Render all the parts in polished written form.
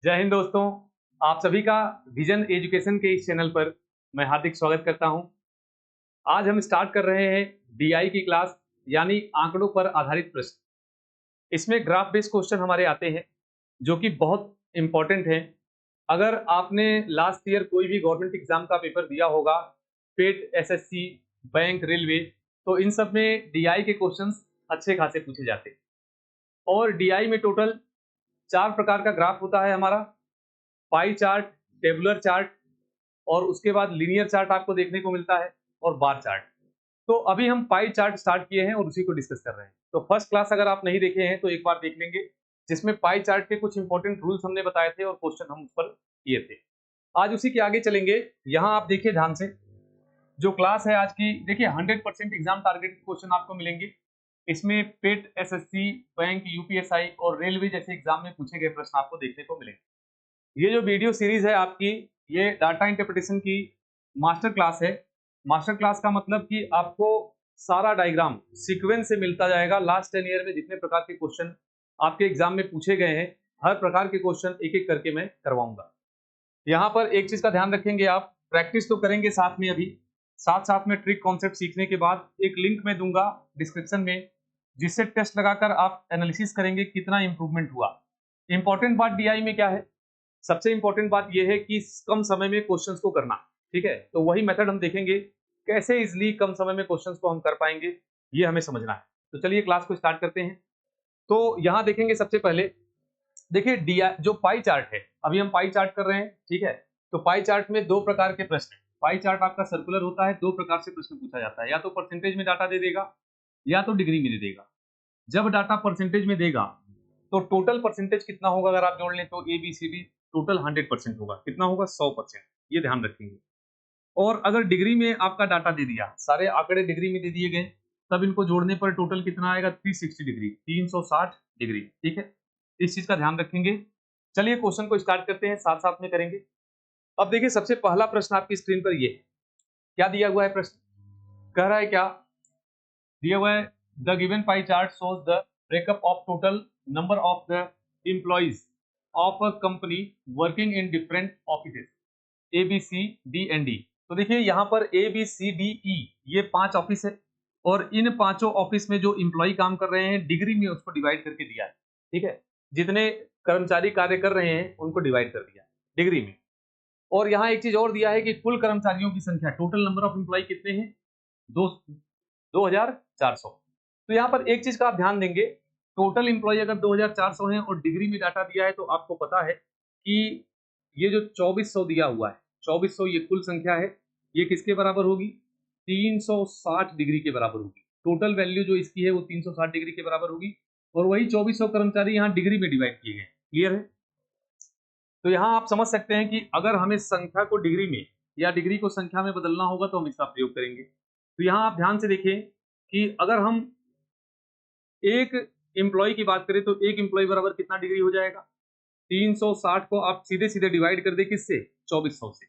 जय हिंद दोस्तों। आप सभी का विजन एजुकेशन के इस चैनल पर मैं हार्दिक स्वागत करता हूं। आज हम स्टार्ट कर रहे हैं डीआई की क्लास, यानी आंकड़ों पर आधारित प्रश्न। इसमें ग्राफ बेस्ड क्वेश्चन हमारे आते हैं जो कि बहुत इंपॉर्टेंट हैं। अगर आपने लास्ट ईयर कोई भी गवर्नमेंट एग्जाम का पेपर दिया होगा, पेट, एसएससी, बैंक, रेलवे, तो इन सब में डीआई के क्वेश्चंस अच्छे खासे पूछे जाते हैं। और डीआई में टोटल 4 प्रकार का ग्राफ होता है हमारा: पाई चार्ट, टेबुलर चार्ट, और उसके बाद लीनियर चार्ट आपको देखने को मिलता है, और बार चार्ट। तो अभी हम पाई चार्ट स्टार्ट किए हैं और उसी को डिस्कस कर रहे हैं। तो फर्स्ट क्लास अगर आप नहीं देखे हैं तो एक बार देख लेंगे, जिसमें पाई चार्ट के कुछ इंपॉर्टेंट रूल्स हमने बताए थे और क्वेश्चन हम उस पर किए थे। आज उसी के आगे चलेंगे। यहाँ आप देखिए ध्यान से, जो क्लास है आज की, देखिए 100% एग्जाम टारगेट क्वेश्चन आपको मिलेंगे। इसमें पेट, एसएससी, बैंक, यूपीएसआई और रेलवे जैसे एग्जाम में पूछे गए प्रश्न आपको देखने को मिलेंगे। ये जो वीडियो सीरीज है आपकी, ये डाटा इंटरप्रिटेशन की मास्टर क्लास है। मास्टर क्लास का मतलब कि आपको सारा डायग्राम सीक्वेंस से मिलता जाएगा। लास्ट 10 ईयर में जितने प्रकार के क्वेश्चन आपके एग्जाम में पूछे गए हैं, हर प्रकार के क्वेश्चन एक एक करके मैं करवाऊंगा। यहाँ पर एक चीज का ध्यान रखेंगे, आप प्रैक्टिस तो करेंगे साथ में, अभी साथ साथ में ट्रिक कॉन्सेप्ट सीखने के बाद एक लिंक में दूंगा डिस्क्रिप्शन में, जिससे टेस्ट लगाकर आप एनालिसिस करेंगे कितना इंप्रूवमेंट हुआ। इंपॉर्टेंट बात डीआई में क्या है? सबसे इंपॉर्टेंट बात यह है कि कम समय में क्वेश्चंस को करना। ठीक है, तो वही मेथड हम देखेंगे, कैसे इजिली कम समय में क्वेश्चंस को हम कर पाएंगे, ये हमें समझना है। तो चलिए क्लास को स्टार्ट करते हैं। तो यहां देखेंगे सबसे पहले, देखिए डीआई जो पाई चार्ट है, अभी हम पाई चार्ट कर रहे हैं। ठीक है, तो पाई चार्ट में 2 प्रकार के प्रश्न हैं। पाई चार्ट आपका सर्कुलर होता है, 2 प्रकार से प्रश्न पूछा जाता है, या तो परसेंटेज में डाटा दे देगा या तो डिग्री में दे देगा। जब डाटा परसेंटेज में देगा तो टोटल परसेंटेज कितना होगा, अगर आप जोड़ लें तो A B C D total 100% होगा। कितना होगा? 100%। ये ध्यान रखेंगे। और अगर डिग्री में आपका डाटा दे दिया, सारे आंकड़े डिग्री में दे दिए गए, तब इनको जोड़ने पर टोटल कितना आएगा? 360 डिग्री, 360 डिग्री। ठीक है, इस चीज का ध्यान रखेंगे। चलिए क्वेश्चन को स्टार्ट करते हैं, साथ साथ में करेंगे। अब देखिए सबसे पहला प्रश्न आपकी स्क्रीन पर ये है। क्या दिया हुआ है प्रश्न? कह रहा है क्या दिया हुआ है? The given pie chart shows the breakup of total number of the employees of a company working in different offices A B C D and D. तो देखिए यहाँ पर ए बी सी डी ई, ये 5 ऑफिस है, और इन पांचों office में जो इम्प्लॉय काम कर रहे हैं, डिग्री में उसको डिवाइड करके दिया है। ठीक है, जितने कर्मचारी कार्य कर रहे हैं उनको डिवाइड कर दिया डिग्री में। और यहाँ एक चीज और दिया है कि कुल कर्मचारियों की संख्या, टोटल नंबर ऑफ एम्प्लॉय कितने हैं? 2400। तो यहाँ पर एक चीज का आप ध्यान देंगे, टोटल एम्प्लॉय अगर 2400 हैं और डिग्री में डाटा दिया है, तो आपको पता है कि ये जो 2400 दिया हुआ है, 2400 ये कुल संख्या है, ये किसके बराबर होगी? 360 डिग्री के बराबर होगी। टोटल वैल्यू जो इसकी है वो 360 डिग्री के बराबर होगी, और वही 2400 कर्मचारी यहाँ डिग्री में डिवाइड किए गए। क्लियर है? तो यहाँ आप समझ सकते हैं कि अगर हमें संख्या को डिग्री में या डिग्री को संख्या में बदलना होगा तो हम इसका प्रयोग करेंगे। तो यहाँ आप ध्यान से देखें कि अगर हम एक एम्प्लॉय की बात करें तो एक एम्प्लॉय बराबर कितना डिग्री हो जाएगा? 360 को आप सीधे सीधे डिवाइड कर दे किससे? 2400 से।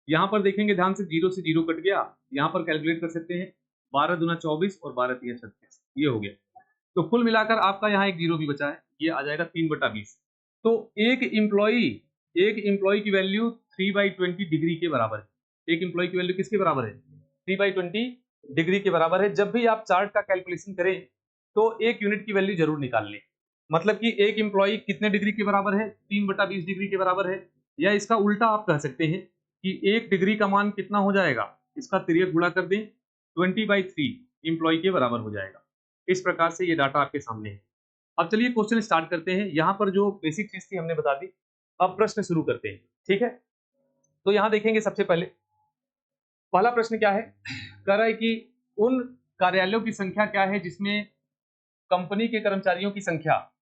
यहाँ पर देखेंगे ध्यान से, 0 से 0 कट गया, यहाँ पर कैलकुलेट कर सकते हैं, 12 दूना 24 और 12 तिया 36, ये हो गया। तो कुल मिलाकर आपका यहाँ एक 0 भी बचा है, ये आ जाएगा 3/20। तो एक एम्प्लॉय की वैल्यू 3/20 डिग्री के बराबर है। एक एम्प्लॉय की वैल्यू किसके बराबर है? 3/20 डिग्री के बराबर है। जब भी आप चार्ट का कैलकुलेशन करें तो एक यूनिट की वैल्यू जरूर निकाल लें। मतलब कि एक एम्प्लॉय कितने डिग्री के बराबर है? 3/20 डिग्री के बराबर है। या इसका उल्टा आप कह सकते हैं कि एक डिग्री का मान कितना हो जाएगा, इसका तिर्यक गुणा कर दें, 20/3 एम्प्लॉय के बराबर हो जाएगा। इस प्रकार से ये डाटा आपके सामने है। अब चलिए क्वेश्चन स्टार्ट करते हैं। यहाँ पर जो बेसिक चीज थी हमने बता दी, अब प्रश्न शुरू करते हैं। ठीक है, तो यहाँ देखेंगे सबसे पहले पहला प्रश्न क्या है। कह रहा है कि उन कार्यालयों की संख्या क्या है जिसमें कंपनी के कर्मचारियों की संख्या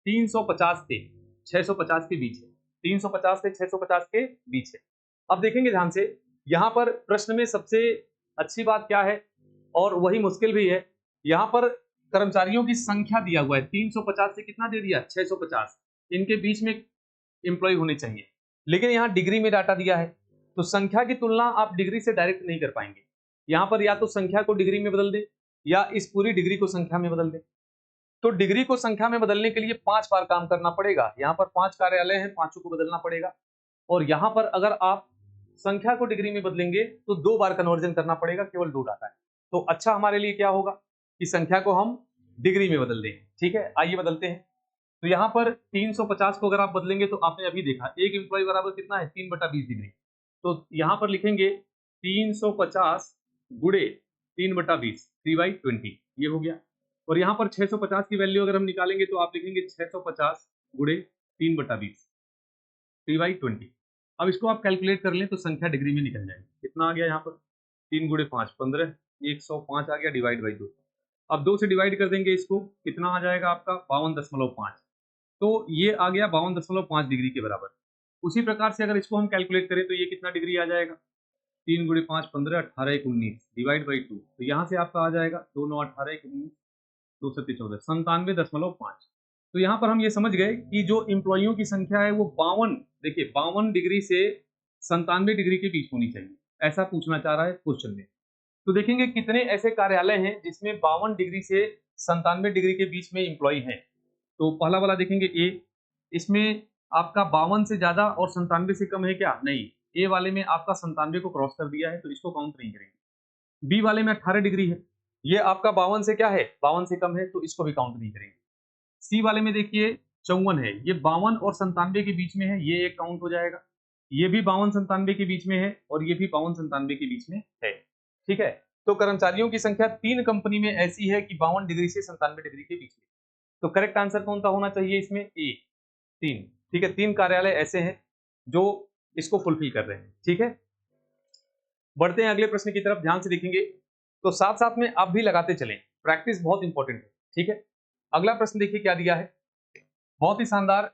350 से 650 के बीच है। 350 से 650 के बीच है। अब देखेंगे ध्यान से, यहाँ पर प्रश्न में सबसे अच्छी बात क्या है और वही मुश्किल भी है, यहाँ पर कर्मचारियों की संख्या दिया हुआ है, 350 से कितना दे दिया? 650। इनके बीच में एम्प्लॉय होने चाहिए, लेकिन यहाँ डिग्री में डाटा दिया है, तो संख्या की तुलना आप डिग्री से डायरेक्ट नहीं कर पाएंगे। यहाँ पर या तो संख्या को डिग्री में बदल दे या इस पूरी डिग्री को संख्या में बदल दे। तो डिग्री को संख्या में बदलने के लिए 5 बार काम करना पड़ेगा। यहाँ पर 5 कार्यालय हैं, पांचों को बदलना पड़ेगा। और यहाँ पर अगर आप संख्या को डिग्री में बदलेंगे तो 2 बार कन्वर्जन करना पड़ेगा, केवल 2 डाटा है। तो अच्छा हमारे लिए क्या होगा कि संख्या को हम डिग्री में बदल दें। ठीक है, आइए बदलते हैं। तो यहाँ पर 350 को अगर आप बदलेंगे तो आपने अभी देखा एक एम्प्लॉय बराबर कितना है, 3/20 डिग्री। तो यहाँ पर लिखेंगे 350 गुणे 3/20, 3/20, ये हो गया। और यहाँ पर 650 की वैल्यू अगर हम निकालेंगे तो आप लिखेंगे 650 गुणे 3/20, 3/20। अब इसको आप कैलकुलेट कर लें तो संख्या डिग्री में निकल जाएगी। कितना आ गया यहाँ पर, 3 गुणे 5 15, 105 आ गया, डिवाइड बाई 2। अब 2 से डिवाइड कर देंगे इसको, कितना आ जाएगा आपका 52.5। तो ये आ गया 52.5 डिग्री के बराबर। उसी प्रकार से अगर इसको हम कैलकुलेट करें तो ये कितना डिग्री आ जाएगा, 3 गुणे 5 15, 18 1 19, डिवाइड बाई 2। तो यहाँ से आपका आ जाएगा 2 9 18 1 19, 2 7 14, 97.5। तो यहाँ पर हम ये समझ गए कि जो एम्प्लॉइयों की संख्या है वो 52, देखिए 52 डिग्री से 97 डिग्री के बीच होनी चाहिए, ऐसा पूछना चाह रहा है क्वेश्चन में। तो देखेंगे कितने ऐसे कार्यालय हैं जिसमें 52 डिग्री से 97 डिग्री के बीच में एम्प्लॉय हैं। तो पहला वाला देखेंगे ए, इसमें आपका 52 से ज्यादा और 97 से कम है क्या, नहीं। ए वाले में आपका 97 को क्रॉस कर दिया है तो इसको काउंट नहीं करेंगे। बी वाले में 18 डिग्री है, ये आपका 52 से क्या है, 52 से कम है तो इसको भी काउंट नहीं करेंगे। सी वाले में देखिए 54 है, ये 52 और 97 के बीच में है, ये एक काउंट हो जाएगा। ये भी 52 97 के बीच में है और ये भी 52 97 के बीच में है। ठीक है, तो कर्मचारियों की संख्या 3 कंपनी में ऐसी है कि 52 डिग्री से 97 डिग्री के बीच में। तो करेक्ट आंसर कौन सा होना चाहिए इसमें, ए, 3। ठीक है, 3 कार्यालय ऐसे हैं जो इसको फुलफिल कर रहे हैं। ठीक है, बढ़ते हैं अगले प्रश्न की तरफ, ध्यान से देखेंगे। तो साथ साथ में आप भी लगाते चलें, प्रैक्टिस बहुत इंपॉर्टेंट है। ठीक है, अगला प्रश्न देखिए क्या दिया है, बहुत ही शानदार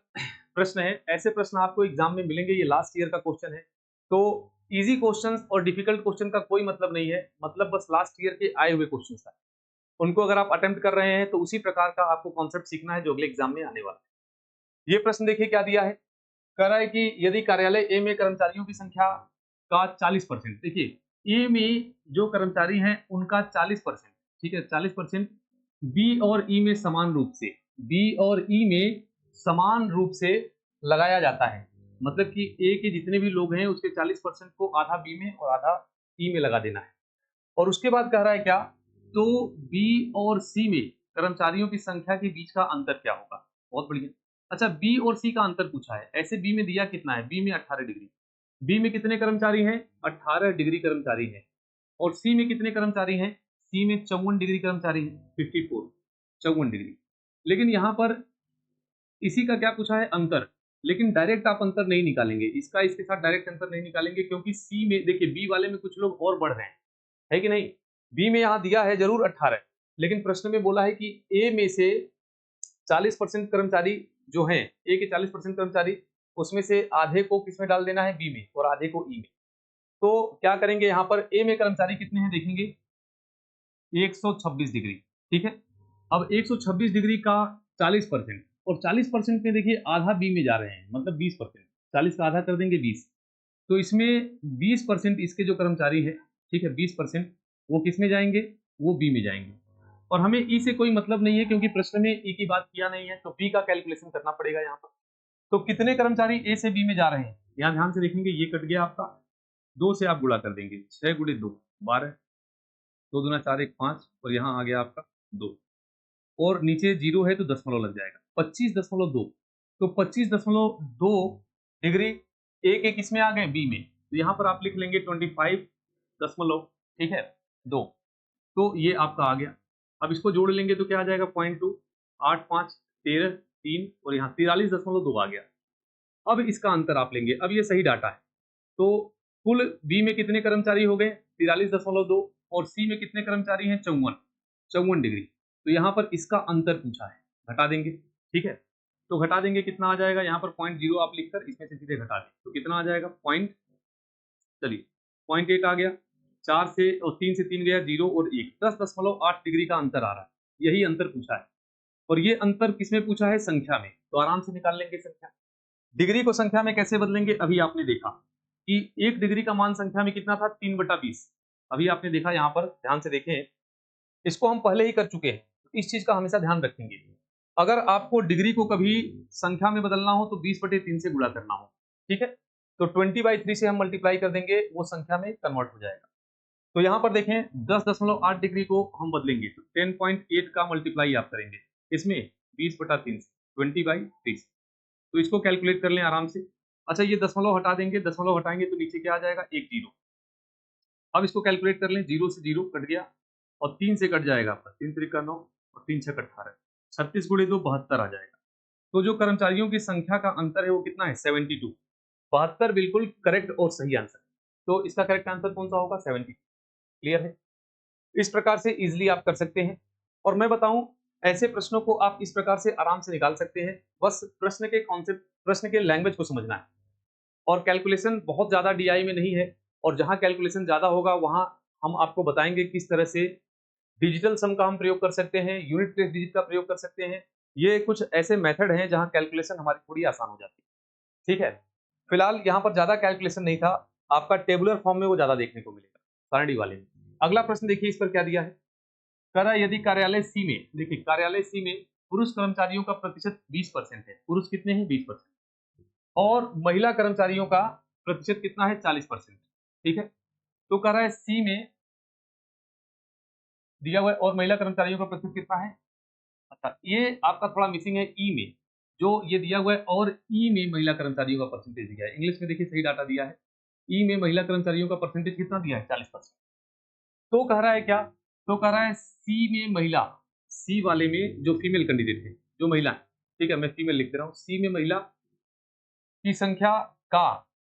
प्रश्न है। ऐसे प्रश्न आपको एग्जाम में मिलेंगे, ये लास्ट ईयर का क्वेश्चन है। तो इजी क्वेश्चंस और डिफिकल्ट क्वेश्चन का कोई मतलब नहीं है, मतलब बस लास्ट ईयर के आए हुए क्वेश्चंस है, उनको अगर आप अटेम्प्ट कर रहे हैं तो उसी प्रकार का आपको कॉन्सेप्ट सीखना है जो अगले एग्जाम में आने वाला है। ये प्रश्न देखिए क्या दिया है, कह रहा है कि यदि कार्यालय ए में कर्मचारियों की संख्या का 40%, देखिए ए में जो कर्मचारी हैं उनका 40%, ठीक है 40%, बी और ई में समान रूप से, बी और ई में समान रूप से लगाया जाता है। मतलब कि ए के जितने भी लोग हैं उसके 40% को आधा बी में और आधा ई में लगा देना है। और उसके बाद कह रहा है क्या, तो बी और सी में कर्मचारियों की संख्या के बीच का अंतर क्या होगा। बहुत बढ़िया। अच्छा, बी और सी का अंतर पूछा है, ऐसे बी में दिया कितना है, बी में 18 डिग्री, बी में कितने कर्मचारी हैं, 18 डिग्री कर्मचारी हैं। और सी में कितने कर्मचारी हैं, सी में 54 डिग्री कर्मचारी हैं, 54, 54 डिग्री। लेकिन यहाँ पर इसी का क्या पूछा है, अंतर। लेकिन डायरेक्ट आप अंतर नहीं निकालेंगे, इसका इसके साथ डायरेक्ट अंतर नहीं निकालेंगे, क्योंकि सी में देखिए बी वाले में कुछ लोग और बढ़ रहे हैं, है कि नहीं। बी में यहाँ दिया है जरूर 18, लेकिन प्रश्न में बोला है कि ए में से 40% कर्मचारी जो हैं, ए के 40% कर्मचारी, उसमें से आधे को किसमें डाल देना है, बी में, और आधे को ई में। तो क्या करेंगे, यहाँ पर ए में कर्मचारी कितने हैं देखेंगे, 126 डिग्री। ठीक है, अब 126 डिग्री का 40%, और 40% में देखिए आधा बी में जा रहे हैं, मतलब 20%, 40 का आधा कर देंगे 20, तो इसमें 20% इसके जो कर्मचारी है, ठीक है 20% वो किस में जाएंगे, वो बी में जाएंगे। और हमें ई से कोई मतलब नहीं है क्योंकि प्रश्न में ई की बात किया नहीं है, तो बी का कैलकुलेशन करना पड़ेगा यहाँ पर। तो कितने कर्मचारी ए से बी में जा रहे हैं, यहाँ ध्यान से देखेंगे, ये कट गया आपका, 2 से आप गुणा कर देंगे, 6 गुणे 2 12, 2 दूना 4 1 5, और यहाँ आ गया आपका 2, और नीचे 0 है तो दशमलव लग जाएगा, 25.2। तो 25.2 डिग्री ए के किस में आ गए, बी में, तो यहाँ पर आप लिख लेंगे 25 दशमलव, ठीक है 2। तो ये आपका आ गया। अब इसको जोड़ लेंगे तो क्या आ जाएगा, 0.2, 8 5 13 3, और यहाँ 43.2 आ गया। अब इसका अंतर आप लेंगे, अब ये सही डाटा है, तो कुल बी में कितने कर्मचारी हो गए 43.2, और सी में कितने कर्मचारी हैं 54 डिग्री। तो यहाँ पर इसका अंतर पूछा है, घटा देंगे। ठीक है, तो घटा देंगे, कितना आ जाएगा, यहाँ पर 0.0 आप लिखकर इसमें से सीधे घटा दें तो कितना आ जाएगा, चलिए 0.8 आ गया, 4 से और 3 से 3 गया 0 और 1, 10.8 डिग्री का अंतर आ रहा है, यही अंतर पूछा है। और ये अंतर किसमें पूछा है, संख्या में, तो आराम से निकाल लेंगे संख्या। डिग्री को संख्या में कैसे बदलेंगे, अभी आपने देखा कि 1 डिग्री का मान संख्या में कितना था, 3/20। अभी आपने देखा, यहाँ पर ध्यान से देखें, इसको हम पहले ही कर चुके हैं, इस चीज का हमेशा ध्यान रखेंगे। अगर आपको डिग्री को कभी संख्या में बदलना हो तो 20/3 से गुणा करना हो, ठीक है। तो 20/3 से हम मल्टीप्लाई कर देंगे, वो संख्या में कन्वर्ट हो जाएगा। तो यहाँ पर देखें 10.8 डिग्री को हम बदलेंगे तो 10.8 का मल्टीप्लाई आप करेंगे इसमें 20/3 से 20/3 से। तो इसको कैलकुलेट कर लें आराम से। अच्छा ये दशमलव हटा देंगे, दशमलव हटाएंगे तो नीचे क्या आ जाएगा, एक जीरो। अब इसको कैलकुलेट कर लें, जीरो से जीरो कट गया और 3 से कट जाएगा आपका, 3 3 9 और 3 6 18, 36 × 2 72 आ जाएगा। तो जो कर्मचारियों की संख्या का अंतर है वो कितना है, 72। 72 बिल्कुल करेक्ट और सही आंसर। तो इसका करेक्ट आंसर कौन सा होगा, 72। क्लियर है। इस प्रकार से इजिली आप कर सकते हैं। और मैं बताऊं ऐसे प्रश्नों को आप इस प्रकार से आराम से निकाल सकते हैं। बस प्रश्न के कॉन्सेप्ट, प्रश्न के लैंग्वेज को समझना है। और कैलकुलेशन बहुत ज्यादा डीआई में नहीं है, और जहां कैलकुलेशन ज्यादा होगा वहां हम आपको बताएंगे किस तरह से डिजिटल सम का हम प्रयोग कर सकते हैं, यूनिट प्लेस डिजिट का प्रयोग कर सकते हैं। ये कुछ ऐसे मेथड हैं जहां कैलकुलेशन हमारी थोड़ी आसान हो जाती है, ठीक है। फिलहाल यहाँ पर ज्यादा कैलकुलेशन नहीं था, आपका टेबुलर फॉर्म में वो ज्यादा देखने को मिलेगा सारणी वाले में। अगला प्रश्न देखिए, इस पर क्या दिया है, कह रहा है यदि कार्यालय सी में, देखिए कार्यालय सी में पुरुष कर्मचारियों का प्रतिशत 20% है, पुरुष कितने हैं 20%, और महिला कर्मचारियों का प्रतिशत कितना है 40%, ठीक है। तो कह रहा है सी में दिया हुआ है और महिला कर्मचारियों का प्रतिशत कितना है। अच्छा ये आपका थोड़ा मिसिंग है ई में, जो ये दिया हुआ है और ई में महिला कर्मचारियों का परसेंटेज दिया है। इंग्लिश में देखिए सही डाटा दिया है, ई में महिला कर्मचारियों का परसेंटेज कितना दिया है 40%। तो कह रहा है क्या, तो कह रहा है सी में महिला, सी वाले में जो फीमेल कैंडिडेट है, जो महिला है, ठीक है मैं फीमेल लिख दे रहा हूँ, सी में महिला की संख्या का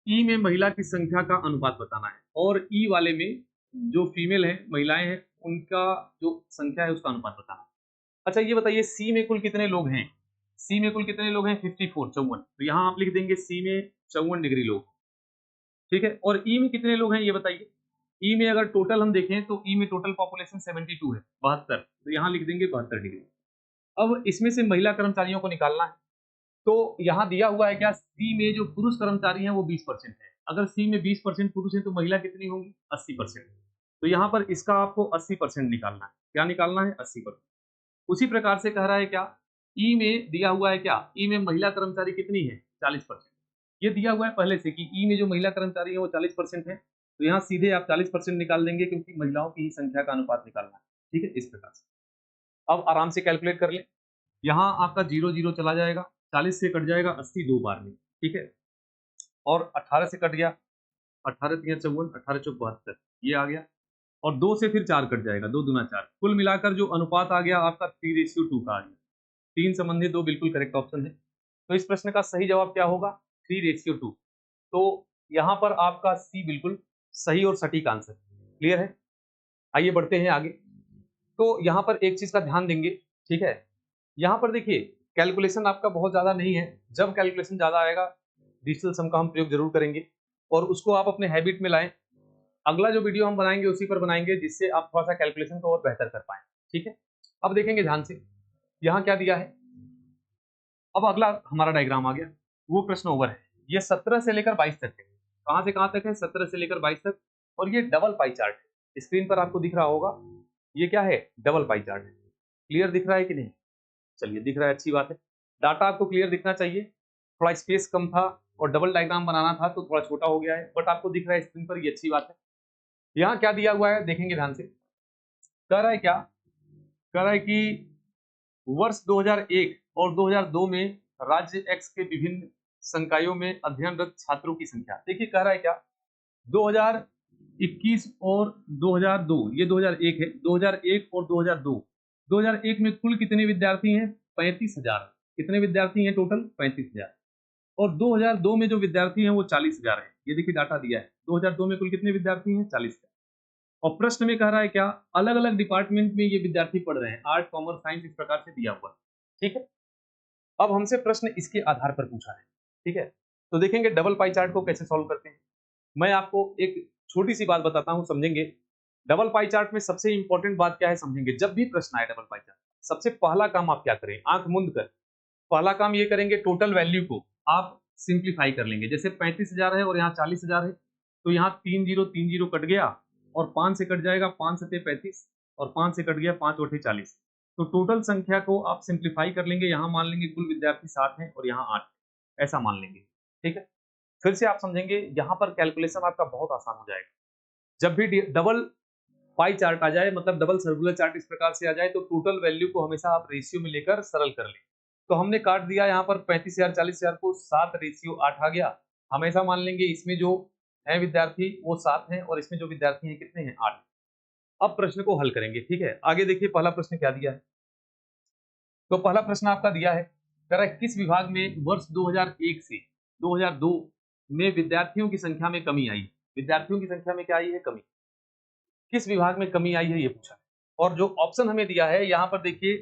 ई में महिला की संख्या का अनुपात बताना है, और ई वाले में जो फीमेल है महिलाएं हैं उनका जो संख्या है उसका अनुपात बताना है। अच्छा ये बताइए सी में कुल कितने लोग हैं, सी में कुल कितने लोग हैं 54 54। तो यहाँ आप लिख देंगे सी में 54 डिग्री लोग, ठीक है। और ई में कितने लोग हैं ये बताइए, ई में अगर टोटल हम देखें तो ई में टोटल पॉपुलेशन 72 है, 72। तो यहाँ लिख देंगे 72 डिग्री। अब इसमें से महिला कर्मचारियों को निकालना है, तो यहाँ दिया हुआ है क्या, सी में जो पुरुष कर्मचारी हैं वो 20% है। अगर सी में 20% पुरुष है तो महिला कितनी होंगी 80%। तो यहाँ पर इसका आपको 80% निकालना है, क्या निकालना है 80%। उसी प्रकार से कह रहा है क्या, ई में दिया हुआ है क्या, ई में महिला कर्मचारी कितनी है 40%। ये दिया हुआ है पहले से कि ई में जो महिला कर्मचारी है वो 40% है, तो यहाँ सीधे आप 40% निकाल देंगे क्योंकि महिलाओं की ही संख्या का अनुपात निकालना है, ठीक है। इस प्रकार से अब आराम से कैलकुलेट कर लें, यहाँ आपका 0 0 चला जाएगा, 40 से कट जाएगा 80 दो बार में, ठीक है। और 18 से कट गया, 18 3 54, 18 चौक 72, ये आ गया। और 2 से फिर 4 कट जाएगा, 2 दूना 4, कुल मिलाकर जो अनुपात आ गया आपका 3:2 का आ गया। 3 संबंधी 2 बिल्कुल करेक्ट ऑप्शन है। तो इस प्रश्न का सही जवाब क्या होगा, 3:2। तो यहाँ पर आपका सी बिल्कुल सही और सटीक आंसर। क्लियर है। आइए बढ़ते हैं आगे। तो यहाँ पर एक चीज का ध्यान देंगे, ठीक है। यहाँ पर देखिए कैलकुलेशन आपका बहुत ज्यादा नहीं है, जब कैलकुलेशन ज्यादा आएगा डिजिटल सम का हम प्रयोग जरूर करेंगे और उसको आप अपने हैबिट में लाएं। अगला जो वीडियो हम बनाएंगे उसी पर बनाएंगे जिससे आप थोड़ा सा कैलकुलेशन को और बेहतर कर पाए, ठीक है। अब देखेंगे ध्यान से यहाँ क्या दिया है। अब अगला हमारा डायग्राम आ गया, वो प्रश्न ओवर है। ये 17 से लेकर 22 तक है, कहां से कहां तक है 17 से लेकर 22 तक। और ये डबल पाई चार्ट है, स्क्रीन पर आपको दिख रहा होगा, ये क्या है डबल पाई चार्ट है। क्लियर दिख रहा है कि नहीं, चलिए दिख रहा है, अच्छी बात है। डाटा आपको क्लियर दिखना चाहिए, थोड़ा स्पेस कम था और डबल डायग्राम बनाना था तो थोड़ा छोटा हो गया है, बट आपको दिख रहा है स्क्रीन पर, ये अच्छी बात है। यहाँ क्या दिया हुआ है देखेंगे ध्यान से, कह रहा है क्या, कह रहा है कि वर्ष 2001 और 2002 में राज्य एक्स के विभिन्न संकायों में अध्ययनरत छात्रों की संख्या। देखिए कह रहा है क्या, 2021 और 2002, ये 2001 है, 2001 और 2002। 2001 में कुल कितने विद्यार्थी हैं 35,000। कितने विद्यार्थी हैं टोटल 35,000। और 2002 में जो विद्यार्थी हैं वो 40,000 है। ये देखिए डाटा दिया है, 2002 में कुल कितने विद्यार्थी हैं 40,000। और प्रश्न में कह रहा है क्या, अलग अलग डिपार्टमेंट में ये विद्यार्थी पढ़ रहे हैं, आर्ट कॉमर्स साइंस, इस प्रकार से दिया हुआ है, ठीक है। अब हमसे प्रश्न इसके आधार पर पूछा है, ठीक है। तो देखेंगे डबल पाई चार्ट को कैसे सॉल्व करते हैं। मैं आपको एक छोटी सी बात बताता हूं, समझेंगे। डबल पाई चार्ट में सबसे इंपॉर्टेंट बात क्या है समझेंगे। जब भी प्रश्न आए डबल पाई चार्ट, सबसे पहला काम आप क्या करें, आंख मूंद कर पहला काम ये करेंगे, टोटल वैल्यू को आप सिंप्लीफाई कर लेंगे। जैसे 35,000 है और यहाँ 40,000 है, तो यहाँ 3 0 3 0 कट गया और 5 से कट जाएगा, 5 7 35 और 5 से कट गया 5 8 40। तो टोटल संख्या को आप सिंप्लीफाई कर लेंगे, यहाँ मान लेंगे कुल विद्यार्थी 7 हैं और यहाँ 8, ऐसा मान लेंगे। ठीक है, फिर से आप समझेंगे, यहाँ पर कैलकुलेशन आपका बहुत आसान हो जाएगा। जब भी डबल पाई चार्ट आ जाए, मतलब डबल सर्कुलर चार्ट इस प्रकार से आ जाए, तो टोटल वैल्यू को हमेशा आप रेशियो में लेकर सरल कर लें। तो हमने काट दिया यहाँ पर 35,000 40,000 को 7:8 आ गया। हमेशा मान लेंगे इसमें जो है विद्यार्थी वो 7 हैं और इसमें जो विद्यार्थी हैं कितने हैं, 8। अब प्रश्न को हल करेंगे। ठीक है, आगे देखिए पहला प्रश्न क्या दिया है। तो पहला प्रश्न आपका दिया है, कह रहा है किस विभाग में वर्ष 2001 से 2002 में विद्यार्थियों की संख्या में कमी आई। विद्यार्थियों की संख्या में क्या आई है, कमी। किस विभाग में कमी आई है ये पूछा है। और जो ऑप्शन हमें दिया है यहाँ पर देखिए,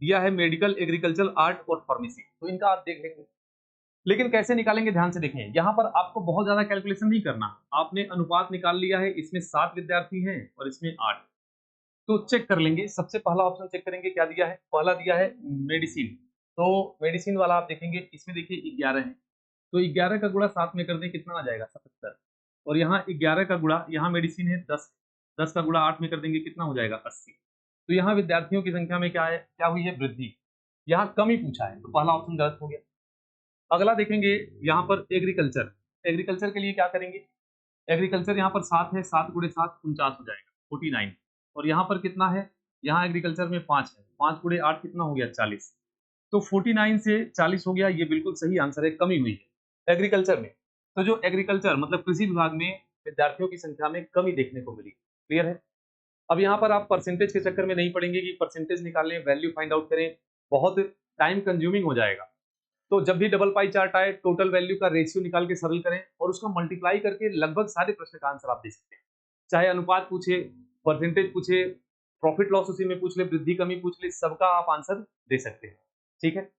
दिया है मेडिकल, एग्रीकल्चर, आर्ट और फार्मेसी। तो इनका आप देख लेंगे, लेकिन कैसे निकालेंगे ध्यान से देखें। यहाँ पर आपको बहुत ज्यादा कैलकुलेशन नहीं करना, आपने अनुपात निकाल लिया है, इसमें 7 विद्यार्थी हैं और इसमें 8। तो चेक कर लेंगे, सबसे पहला ऑप्शन चेक करेंगे क्या दिया है। पहला दिया है मेडिसिन, तो मेडिसिन वाला आप देखेंगे, इसमें देखिए 11 है, तो 11 का गुणा 7 में कर दें, कितना आ जाएगा 77। और यहाँ 11 का गुणा, यहाँ मेडिसिन है 10, 10 का गुणा 8 में कर देंगे, कितना हो जाएगा 80। तो यहाँ विद्यार्थियों की संख्या में क्या है, क्या हुई है, वृद्धि। यहाँ कमी पूछा है, तो पहला ऑप्शन गलत हो गया। अगला देखेंगे यहाँ पर एग्रीकल्चर, एग्रीकल्चर के लिए क्या करेंगे, एग्रीकल्चर यहाँ पर 7 है, 7 गुणे 7 49 हो जाएगा 49। और यहाँ पर कितना है, यहाँ एग्रीकल्चर में 5 है, 5 गुणे 8 कितना हो गया 40। तो 49 से 40 हो गया, ये बिल्कुल सही आंसर है, कमी हुई है एग्रीकल्चर में। तो जो एग्रीकल्चर मतलब कृषि विभाग में विद्यार्थियों की संख्या में कमी देखने को मिली। क्लियर है। अब यहाँ पर आप परसेंटेज के चक्कर में नहीं पड़ेंगे कि परसेंटेज निकालें, वैल्यू फाइंड आउट करें, बहुत टाइम कंज्यूमिंग हो जाएगा। तो जब भी डबल पाई चार्ट आए, टोटल वैल्यू का रेशियो निकाल के सरल करें और उसका मल्टीप्लाई करके लगभग सारे प्रश्न का आंसर आप दे सकते हैं। चाहे अनुपात पूछे, परसेंटेज पूछे, प्रॉफिट लॉस उसी में पूछ ले, वृद्धि कमी पूछ ले, सबका आप आंसर दे सकते हैं। ठीक है,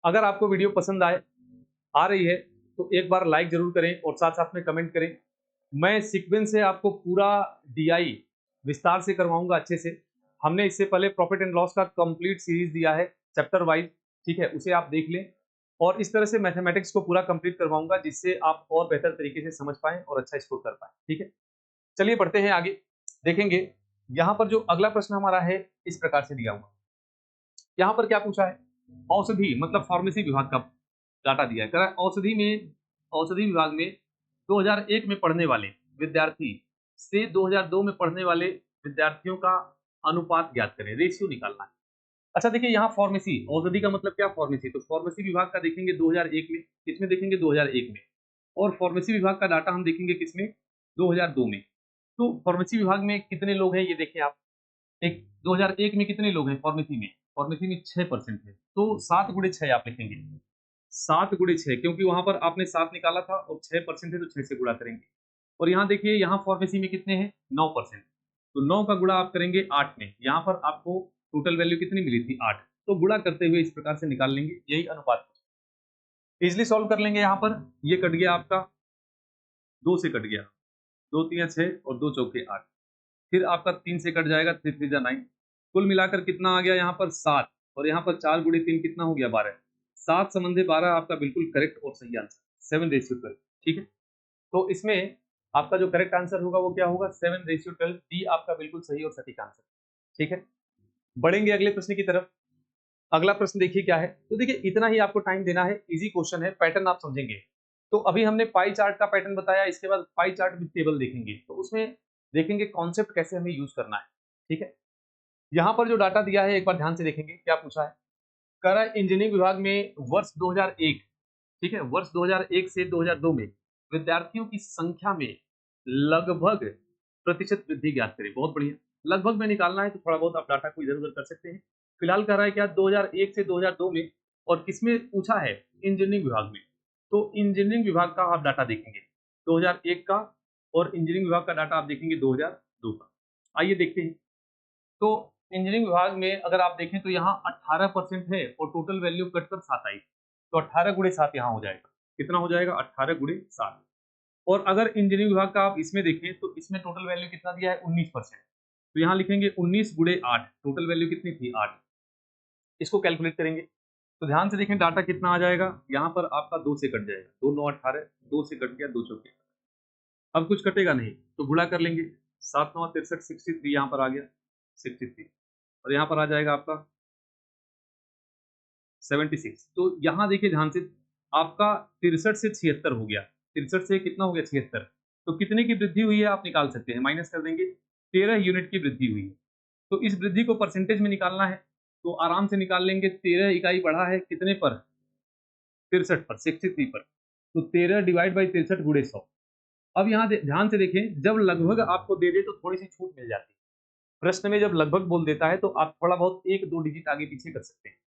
अगर आपको वीडियो पसंद आ रही है तो एक बार लाइक जरूर करें और साथ साथ में कमेंट करें। मैं सीक्वेंस से आपको पूरा डीआई विस्तार से करवाऊंगा अच्छे से। हमने इससे पहले प्रॉफिट एंड लॉस का कंप्लीट सीरीज दिया है चैप्टर वाइज, ठीक है, उसे आप देख लें। और इस तरह से मैथमेटिक्स को पूरा कंप्लीट करवाऊंगा जिससे आप और बेहतर तरीके से समझ पाएं और अच्छा स्कोर कर पाएं। ठीक है, चलिए बढ़ते हैं आगे, देखेंगे। यहाँ पर जो अगला प्रश्न हमारा है इस प्रकार से दिया हुआ, यहाँ पर क्या पूछा है, औषधि मतलब फार्मेसी विभाग का डाटा दिया है। कह रहा है औषधि विभाग में 2001 में पढ़ने वाले विद्यार्थी से 2002 में पढ़ने वाले विद्यार्थियों का अनुपात ज्ञात करें, रेशियो निकालना है। अच्छा देखिए, यहाँ फार्मेसी, औषधि का मतलब क्या, फार्मेसी। तो फार्मेसी विभाग का देखेंगे 2001 में, किसमें देखेंगे 2001 में। और फार्मेसी विभाग का डाटा हम देखेंगे किसमें, 2002 में। तो फार्मेसी विभाग में कितने लोग हैं ये देखें आप। एक 2001 में कितने लोग हैं फार्मेसी में, फार्मेसी में 6% है, तो 7 गुणे 6 आप लिखेंगे, 7 गुणे 6, क्योंकि वहां पर आपने 7 निकाला था और 6% है तो 6 से गुणा करेंगे। और यहाँ देखिए, यहाँ फार्मेसी में कितने हैं, 9%। तो 9 का गुणा आप करेंगे 8 में, यहाँ पर आपको टोटल वैल्यू कितनी मिली थी, 8। तो गुणा करते हुए इस प्रकार से निकाल लेंगे, यही अनुपात इजिली सॉल्व कर लेंगे। यहाँ पर ये कट गया आपका, 2 से कट गया, 2 3 6 और 2 चौके 8। फिर आपका 3 से कट जाएगा, 3 3 जा 9। कुल मिलाकर कितना आ गया यहाँ पर 7, और यहाँ पर 4 गुणे 3 कितना हो गया 12। 7 संबंधी 12 आपका बिल्कुल करेक्ट और सही आंसर, 7:12। ठीक है, तो इसमें आपका जो करेक्ट आंसर होगा वो क्या होगा, 7:12। डी आपका बिल्कुल सही और सटीक आंसर। ठीक है, बढ़ेंगे अगले प्रश्न की तरफ। अगला प्रश्न देखिए क्या है। तो देखिए, इतना ही आपको टाइम देना है, इजी क्वेश्चन है, पैटर्न आप समझेंगे। तो अभी हमने पाई चार्ट का पैटर्न बताया, इसके बाद पाई चार्ट विद टेबल देखेंगे, तो उसमें देखेंगे कॉन्सेप्ट कैसे हमें यूज करना है। ठीक है, यहाँ पर जो डाटा दिया है एक बार ध्यान से देखेंगे, क्या पूछा है। कह रहा है इंजीनियरिंग विभाग में वर्ष 2001, ठीक है, वर्ष 2001 से 2002 में विद्यार्थियों की संख्या में लगभग प्रतिशत वृद्धि ज्ञात करें। बहुत बढ़िया, लगभग में निकालना है तो थोड़ा बहुत आप डाटा को इधर उधर कर सकते हैं। फिलहाल कह रहा है क्या, 2001 से 2002 में, और किसमें पूछा है, इंजीनियरिंग विभाग में। तो इंजीनियरिंग विभाग का आप डाटा देखेंगे 2001 का, और इंजीनियरिंग विभाग का डाटा आप देखेंगे 2002 का। आइए देखते हैं। तो इंजीनियरिंग विभाग में अगर आप देखें तो यहाँ 18% है और टोटल वैल्यू कटकर 7 आई, तो 18 गुणे 7 यहाँ हो जाएगा, कितना हो जाएगा 18 गुणे 7। और अगर इंजीनियरिंग विभाग का आप इसमें देखें तो इसमें टोटल वैल्यू कितना दिया है, 19%। तो यहाँ लिखेंगे 19 गुणे 8, टोटल वैल्यू कितनी थी 8। इसको कैलकुलेट करेंगे तो ध्यान से देखें डाटा कितना आ जाएगा, यहाँ पर आपका 2 से कट जाएगा, 2 9 18, 2 से कट गया, 2 चौके। अब कुछ कटेगा नहीं तो गुणा कर लेंगे, 7 9 63, 63 यहाँ पर आ गया 63। और यहाँ पर आ जाएगा आपका 76। तो यहाँ देखिए ध्यान से, आपका 63 से 76 हो गया, 63 से कितना हो गया 76, तो कितने की वृद्धि हुई है आप निकाल सकते हैं, माइनस कर देंगे, 13 यूनिट की वृद्धि हुई है। तो इस वृद्धि को परसेंटेज में निकालना है तो आराम से निकाल लेंगे, 13 इकाई बढ़ा है कितने पर, 63 पर, 63 पर, तो 13 डिवाइड बाई 63 गुणे 100। अब यहाँ ध्यान से देखें, जब लगभग आपको दे दे तो थोड़ी सी छूट मिल जाती है। प्रश्न में जब लगभग बोल देता है तो आप थोड़ा बहुत 1-2 डिजिट आगे पीछे कर सकते हैं।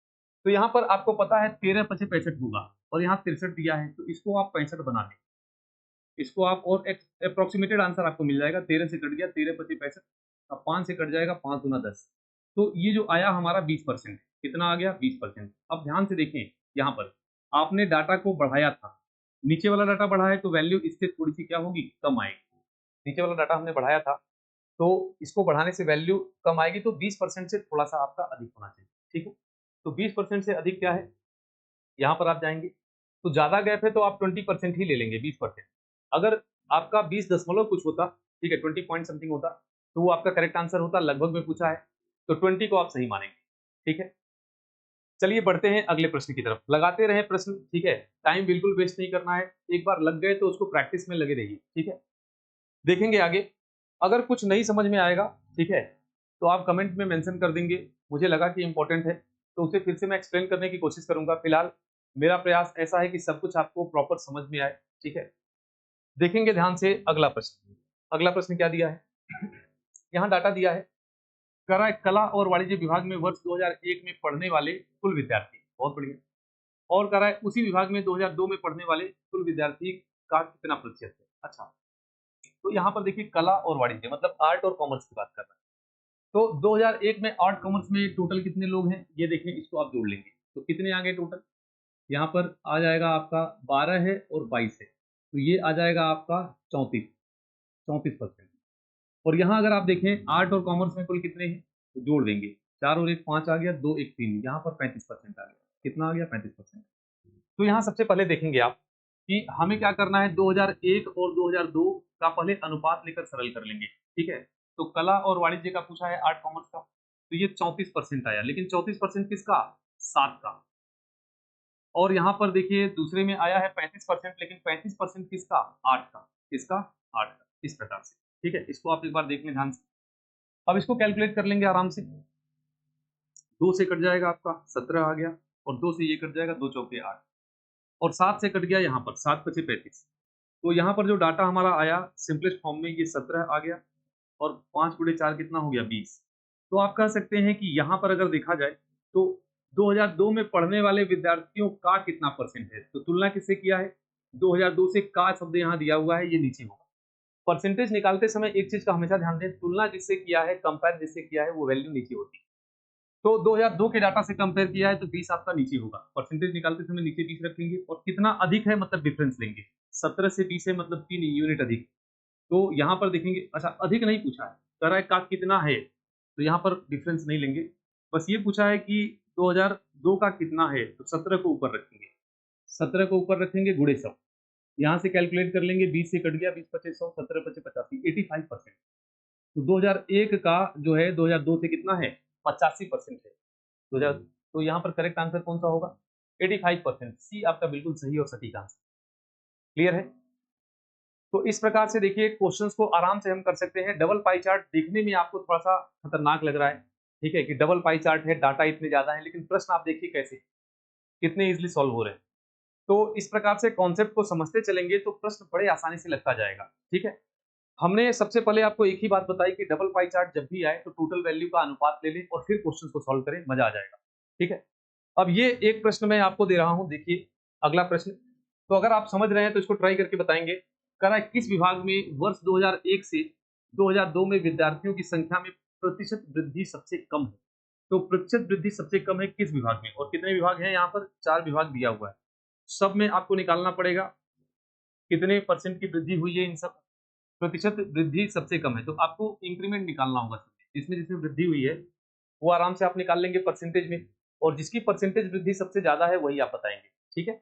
तो यहाँ पर आपको पता है 13 पचे 65 होगा और यहाँ 63 दिया है, तो इसको आप 65 बना दें, इसको आप, और अप्रोक्सीमेटेड आंसर आपको मिल जाएगा। 13 से कट गया, 13 पचे 65, अब 5 से कट जाएगा, 5 दूना 10, तो ये जो आया हमारा 20%, कितना आ गया 20%। अब ध्यान से देखें, यहाँ पर आपने डाटा को बढ़ाया था, नीचे वाला डाटा बढ़ा है तो वैल्यू इससे थोड़ी सी क्या होगी, कम आएगी। नीचे वाला डाटा हमने बढ़ाया था तो इसको बढ़ाने से वैल्यू कम आएगी, तो 20% से थोड़ा सा आपका अधिक होना चाहिए, ठीक है। तो 20% से अधिक क्या है, यहाँ पर आप जाएंगे तो ज्यादा गैप है तो आप 20% ही ले लेंगे, 20%। अगर आपका 20 दशमलव कुछ होता, ठीक है, 20 पॉइंट समथिंग होता, तो वो आपका करेक्ट आंसर होता, लगभग में पूछा है तो 20 को आप सही मानेंगे, ठीक है। चलिए बढ़ते हैं अगले प्रश्न की तरफ, लगाते रहे प्रश्न, ठीक है, टाइम बिल्कुल वेस्ट नहीं करना है, एक बार लग गए तो उसको प्रैक्टिस में लगे रहिए, ठीक है। देखेंगे आगे, अगर कुछ नहीं समझ में आएगा, ठीक है, तो आप कमेंट में मेंशन कर देंगे, मुझे लगा कि इंपॉर्टेंट है तो उसे फिर से मैं एक्सप्लेन करने की कोशिश करूंगा। फिलहाल मेरा प्रयास ऐसा है कि सब कुछ आपको प्रॉपर समझ में आए, ठीक है। देखेंगे ध्यान से अगला प्रश्न, अगला प्रश्न क्या दिया है, यहाँ डाटा दिया है, कला और वाणिज्य विभाग में वर्ष 2001 में पढ़ने वाले कुल विद्यार्थी, बहुत बढ़िया, और करा है उसी विभाग में 2002 में पढ़ने वाले कुल विद्यार्थी का कितना प्रतिशत है। अच्छा, तो यहाँ पर देखिए कला और वाणिज्य मतलब आर्ट और कॉमर्स की बात कर रहे हैं, तो 2001 में आर्ट कॉमर्स में टोटल कितने लोग हैं, ये देखें, इसको आप जोड़ लेंगे तो कितने आ गए टोटल, यहाँ पर आ जाएगा आपका 12 है और 22 है, तो ये आ जाएगा आपका 34%। और यहाँ अगर आप देखें आर्ट और कॉमर्स में कुल कितने हैं तो जोड़ देंगे, 4 और 1 5 आ गया, 2 1 3, यहाँ पर 35% आ गया, कितना आ गया 35%। तो यहाँ सबसे पहले देखेंगे आप कि हमें क्या करना है, 2001 और 2002 का पहले अनुपात लेकर सरल कर लेंगे, ठीक है। तो कला और वाणिज्य का पूछा है, आर्ट कॉमर्स का, तो ये 34% आया, लेकिन 34% किसका, 7 का। और यहाँ पर देखिए दूसरे में आया है 35%, लेकिन 35% किसका, 8 का, किसका, 8 का, इस प्रकार से, ठीक है। इसको आप एक बार देख लें ध्यान से। अब इसको कैलकुलेट कर लेंगे आराम से, 2 से कट जाएगा आपका 17 आ गया, और 2 से ये कट जाएगा, 2 चौके 8, और 7 से कट गया यहाँ पर, 7 पचे 35, तो यहाँ पर जो डाटा हमारा आया सिंपलेस्ट फॉर्म में ये 17 आ गया, और 5 गुणे 4 कितना हो गया 20। तो आप कह सकते हैं कि यहाँ पर अगर देखा जाए तो 2002 में पढ़ने वाले विद्यार्थियों का कितना परसेंट है, तो तुलना किससे किया है, 2002 से, का शब्द यहाँ दिया हुआ है, ये नीचे होगा। परसेंटेज निकालते समय एक चीज का हमेशा ध्यान दें, तुलना जिससे किया है, कंपेयर जिससे किया है, वो वैल्यू नीचे होती है। तो 2002 के डाटा से कंपेयर किया है तो 20 आपका नीचे होगा, परसेंटेज निकालते समय नीचे 20 रखेंगे, और कितना अधिक है मतलब डिफरेंस लेंगे, 17 से 20 है मतलब 3 यूनिट अधिक। तो यहाँ पर देखेंगे, अच्छा अधिक नहीं पूछा है, कह रहा है का कितना है, तो यहाँ पर डिफरेंस नहीं लेंगे, बस ये पूछा है कि 2002 का कितना है, तो 17 को ऊपर रखेंगे, 17 को ऊपर रखेंगे गुणे 100, यहाँ से कैलकुलेट कर लेंगे, 20 से कट गया, 20 पचे 100, 17 पचे 85, 85%। तो 2001 का जो है 2002 से कितना है, 85% है। 2000, तो यहाँ पर करेक्ट आंसर कौन सा होगा, 85%, सी आपका बिल्कुल सही और सटीक आंसर। क्लियर है। तो इस प्रकार से देखिए क्वेश्चंस को आराम से हम कर सकते हैं। डबल पाई चार्ट देखने में आपको थोड़ा सा खतरनाक लग रहा है, ठीक है, कि डबल पाई चार्ट है, डाटा इतने ज्यादा है, लेकिन प्रश्न आप देखिए कैसे कितने इजिली सॉल्व हो रहे हैं। तो इस प्रकार से कॉन्सेप्ट को समझते चलेंगे तो प्रश्न बड़े आसानी से लगता जाएगा, ठीक है। हमने सबसे पहले आपको एक ही बात बताई कि डबल पाई चार्ट जब भी आए तो टोटल वैल्यू का अनुपात ले लें और फिर क्वेश्चन को सॉल्व करें, मजा आ जाएगा, ठीक है। अब ये एक प्रश्न मैं आपको दे रहा हूं, देखिए अगला प्रश्न, तो अगर आप समझ रहे हैं तो इसको ट्राई करके बताएंगे। कह रहा है किस विभाग में वर्ष 2001 से 2002 में विद्यार्थियों की संख्या में प्रतिशत वृद्धि सबसे कम है, तो प्रतिशत वृद्धि सबसे कम है किस विभाग में, और कितने विभाग हैं यहाँ पर, 4 विभाग दिया हुआ है, सब में आपको निकालना पड़ेगा कितने परसेंट की वृद्धि हुई है, इन सब प्रतिशत वृद्धि सबसे कम है, तो आपको इंक्रीमेंट निकालना होगा, जिसमें जिसमें वृद्धि हुई है वो आराम से आप निकाल लेंगे परसेंटेज में, और जिसकी परसेंटेज वृद्धि सबसे ज्यादा है वही आप बताएंगे, ठीक है।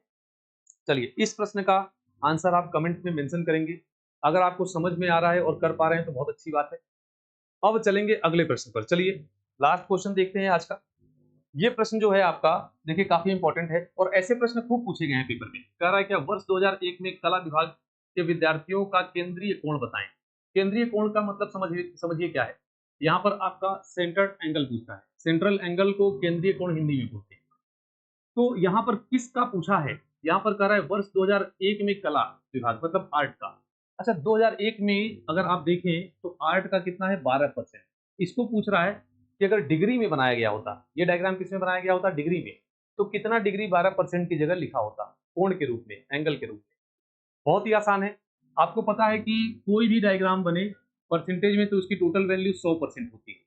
चलिए इस प्रश्न का आंसर आप कमेंट में मेंशन करेंगे, अगर आपको समझ में आ रहा है और कर पा रहे हैं तो बहुत अच्छी बात है। अब चलेंगे अगले प्रश्न पर, चलिए लास्ट क्वेश्चन देखते हैं आज का। ये प्रश्न जो है आपका, देखिए काफी इंपॉर्टेंट है और ऐसे प्रश्न खूब पूछे गए हैं पेपर में। कह रहा है क्या वर्ष 2001 में कला विभाग के विद्यार्थियों का केंद्रीय कोण बताएं। केंद्रीय कोण का मतलब समझिए समझिए क्या है। यहाँ पर आपका सेंटर्ड एंगल पूछता है। सेंट्रल एंगल को केंद्रीय कोण हिंदी में बोलते हैं। तो यहाँ पर किसका पूछा है, यहाँ पर कह रहा है वर्ष 2001 में कला विभाग मतलब आर्ट का। अच्छा 2001 में अगर आप देखें तो आर्ट का कितना है 12%। इसको पूछ रहा है कि अगर डिग्री में बनाया गया होता, ये डायग्राम किस में बनाया गया होता डिग्री में, तो कितना डिग्री 12% की जगह लिखा होता कोण के रूप में, एंगल के रूप में। बहुत ही आसान है। आपको पता है कि कोई भी डायग्राम बने परसेंटेज में तो उसकी टोटल वैल्यू 100% होती है,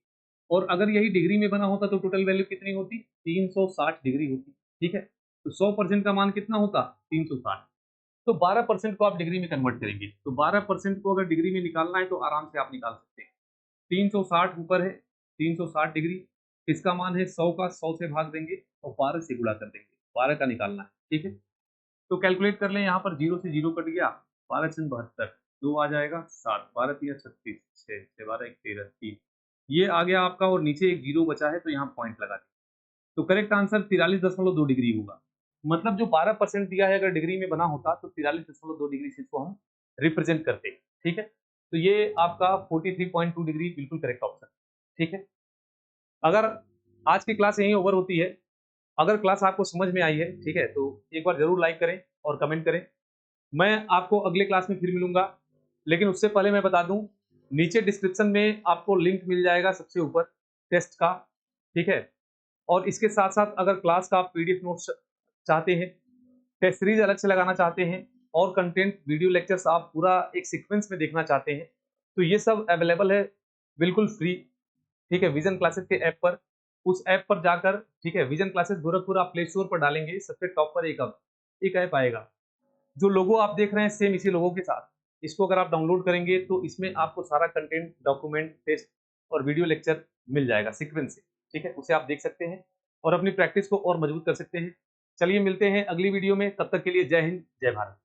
और अगर यही डिग्री में बना होता तो टोटल वैल्यू कितनी होती 360 डिग्री होती। ठीक है, तो 100% का मान कितना होता 360। तो 12% को आप डिग्री में कन्वर्ट करेंगे, तो 12% को अगर डिग्री में निकालना है तो आराम से आप निकाल सकते हैं। 360 ऊपर है, 360 डिग्री, इसका मान है 100 का, 100 से भाग देंगे और 12 से गुणा कर देंगे, 12 का निकालना है। ठीक है, तो कैलकुलेट कर लें, यहाँ पर 0 से 0 कट गया, 12 से 72, 2 आ जाएगा 7, 12 तिया 36, 6 6 12 1 13 3, ये आ गया आपका, और नीचे एक 0 बचा है तो यहाँ पॉइंट लगा दें। तो करेक्ट आंसर 43.2 डिग्री होगा। मतलब जो 12% दिया है अगर डिग्री में बना होता तो 43.2 डिग्री से इसको हम रिप्रेजेंट करते। ठीक है, तो ये आपका 43.2 डिग्री बिल्कुल करेक्ट ऑप्शन। ठीक है, अगर आज की क्लास यहीं ओवर होती है, अगर क्लास आपको समझ में आई है, ठीक है, तो एक बार जरूर लाइक करें और कमेंट करें। मैं आपको अगले क्लास में फिर मिलूंगा, लेकिन उससे पहले मैं बता दूं, नीचे डिस्क्रिप्शन में आपको लिंक मिल जाएगा सबसे ऊपर टेस्ट का। ठीक है, और इसके साथ साथ अगर क्लास का आप पीडीएफ नोट्स चाहते हैं, टेस्ट सीरीज अलग से लगाना चाहते हैं, और कंटेंट वीडियो लेक्चर्स आप पूरा एक सीक्वेंस में देखना चाहते हैं, तो ये सब अवेलेबल है बिल्कुल फ्री। ठीक है, विजन क्लासेस के ऐप पर, उस ऐप पर जाकर, ठीक है, विजन क्लासेस गोरखपुर आप प्ले स्टोर पर डालेंगे, सबसे टॉप पर एक ऐप आएगा। जो लोगो आप देख रहे हैं सेम इसी लोगो के साथ, इसको अगर आप डाउनलोड करेंगे तो इसमें आपको सारा कंटेंट, डॉक्यूमेंट, टेस्ट और वीडियो लेक्चर मिल जाएगा सीक्वेंस से। ठीक है, उसे आप देख सकते हैं और अपनी प्रैक्टिस को और मजबूत कर सकते हैं। चलिए मिलते हैं अगली वीडियो में, तब तक के लिए जय हिंद, जय भारत।